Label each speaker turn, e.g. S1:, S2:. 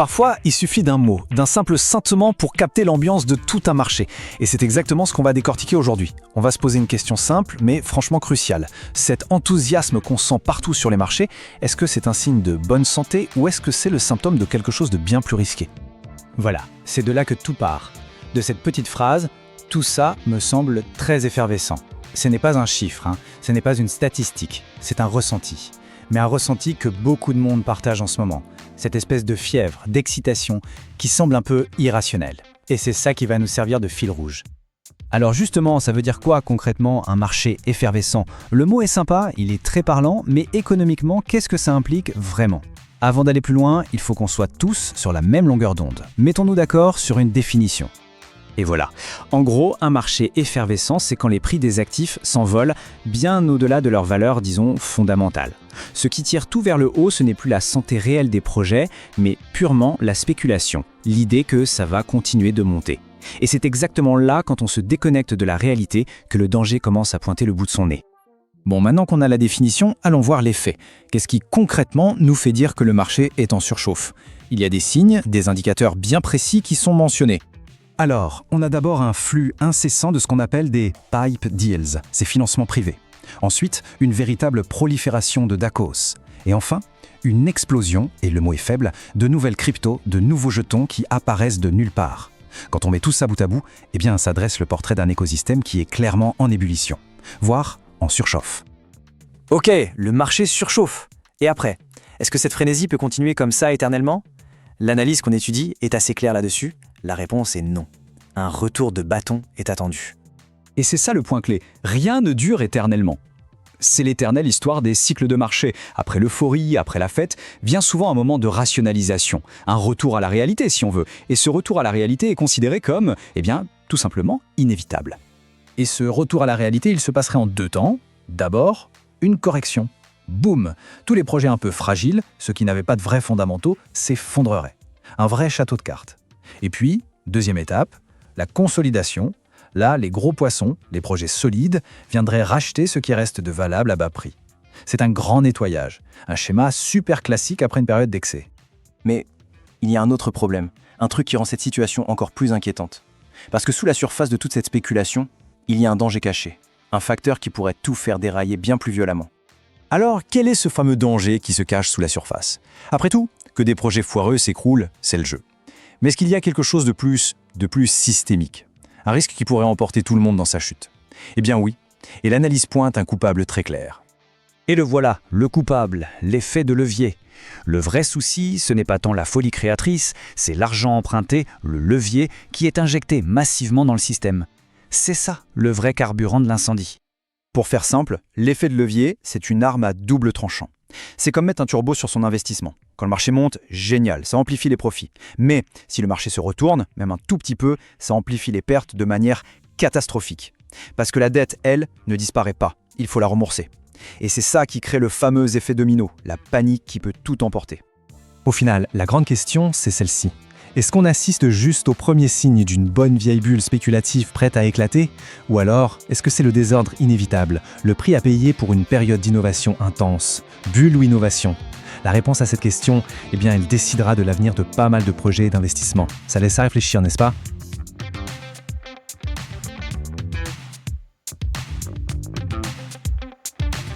S1: Parfois, il suffit d'un mot, d'un simple sentiment pour capter l'ambiance de tout un marché. Et c'est exactement ce qu'on va décortiquer aujourd'hui. On va se poser une question simple, mais franchement cruciale. Cet enthousiasme qu'on sent partout sur les marchés, est-ce que c'est un signe de bonne santé ou est-ce que c'est le symptôme de quelque chose de bien plus risqué?
S2: Voilà, c'est de là que tout part. De cette petite phrase, tout ça me semble très effervescent. Ce n'est pas un chiffre, ce n'est pas une statistique, c'est un ressenti. Mais un ressenti que beaucoup de monde partage en ce moment. Cette espèce de fièvre, d'excitation, qui semble un peu irrationnelle. Et c'est ça qui va nous servir de fil rouge. Alors justement, ça veut dire quoi concrètement un marché effervescent? Le mot est sympa, il est très parlant, mais économiquement, qu'est-ce que ça implique vraiment? Avant d'aller plus loin, il faut qu'on soit tous sur la même longueur d'onde. Mettons-nous d'accord sur une définition. Et voilà. En gros, un marché effervescent, c'est quand les prix des actifs s'envolent bien au-delà de leur valeur, disons, fondamentale. Ce qui tire tout vers le haut, ce n'est plus la santé réelle des projets, mais purement la spéculation, l'idée que ça va continuer de monter. Et c'est exactement là, quand on se déconnecte de la réalité, que le danger commence à pointer le bout de son nez. Bon, maintenant qu'on a la définition, allons voir les faits. Qu'est-ce qui concrètement nous fait dire que le marché est en surchauffe? Il y a des signes, des indicateurs bien précis qui sont mentionnés. Alors, on a d'abord un flux incessant de ce qu'on appelle des pipe deals, ces financements privés. Ensuite, une véritable prolifération de DACOS. Et enfin, une explosion, et le mot est faible, de nouvelles cryptos, de nouveaux jetons qui apparaissent de nulle part. Quand on met tout ça bout à bout, eh bien, ça dresse le portrait d'un écosystème qui est clairement en ébullition, voire en surchauffe.
S3: Ok, le marché surchauffe. Et après, est-ce que cette frénésie peut continuer comme ça éternellement? L'analyse qu'on étudie est assez claire là-dessus. La réponse est non. Un retour de bâton est attendu.
S2: Et c'est ça le point clé. Rien ne dure éternellement. C'est l'éternelle histoire des cycles de marché. Après l'euphorie, après la fête, vient souvent un moment de rationalisation. Un retour à la réalité, si on veut. Et ce retour à la réalité est considéré comme, tout simplement, inévitable. Et ce retour à la réalité, il se passerait en deux temps. D'abord, une correction. Boum! Tous les projets un peu fragiles, ceux qui n'avaient pas de vrais fondamentaux, s'effondreraient. Un vrai château de cartes. Et puis, deuxième étape, la consolidation. Là, les gros poissons, les projets solides, viendraient racheter ce qui reste de valable à bas prix. C'est un grand nettoyage, un schéma super classique après une période d'excès.
S3: Mais il y a un autre problème, un truc qui rend cette situation encore plus inquiétante. Parce que sous la surface de toute cette spéculation, il y a un danger caché, un facteur qui pourrait tout faire dérailler bien plus violemment.
S1: Alors, quel est ce fameux danger qui se cache sous la surface? Après tout, que des projets foireux s'écroulent, c'est le jeu. Mais est-ce qu'il y a quelque chose de plus systémique? Un risque qui pourrait emporter tout le monde dans sa chute? Eh bien oui, et l'analyse pointe un coupable très clair.
S2: Et le voilà, le coupable, l'effet de levier. Le vrai souci, ce n'est pas tant la folie créatrice, c'est l'argent emprunté, le levier, qui est injecté massivement dans le système. C'est ça, le vrai carburant de l'incendie.
S3: Pour faire simple, l'effet de levier, c'est une arme à double tranchant. C'est comme mettre un turbo sur son investissement. Quand le marché monte, génial, ça amplifie les profits. Mais si le marché se retourne, même un tout petit peu, ça amplifie les pertes de manière catastrophique. Parce que la dette, elle, ne disparaît pas. Il faut la rembourser. Et c'est ça qui crée le fameux effet domino, la panique qui peut tout emporter.
S1: Au final, la grande question, c'est celle-ci. Est-ce qu'on assiste juste au premier signe d'une bonne vieille bulle spéculative prête à éclater? Ou alors, est-ce que c'est le désordre inévitable, le prix à payer pour une période d'innovation intense? Bulle ou innovation? La réponse à cette question, elle décidera de l'avenir de pas mal de projets et d'investissements. Ça laisse à réfléchir, n'est-ce pas?